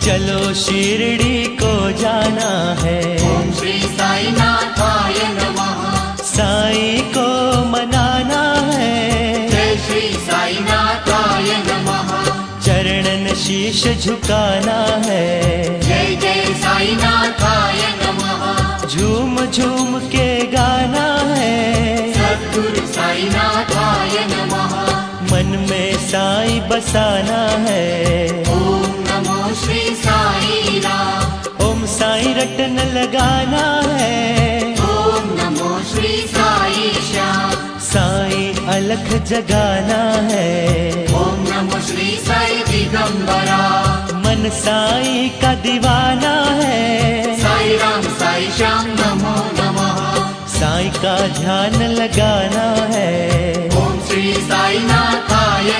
चलो शिरडी को जाना है। ओम श्री साई नाथाय नमः। साई को मनाना है। जय श्री साई नाथाय नमः। चरणन शीश झुकाना है। जय जय साई नाथाय नमः। झूम झूम के गाना है। सद्गुरु साई नाथाय नमः। मन में साई बसाना है। ओम नमो श्री साई राम। ओम साई रटन लगाना है। ओम नमो श्री साई श्याम। साई अलख जगाना है। ओम नमो श्री साई दिगंबरा। मन साई का दीवाना है। साई राम साई श्याम नमो नमः। साई का ध्यान लगाना है। ओम श्री साई नाथाय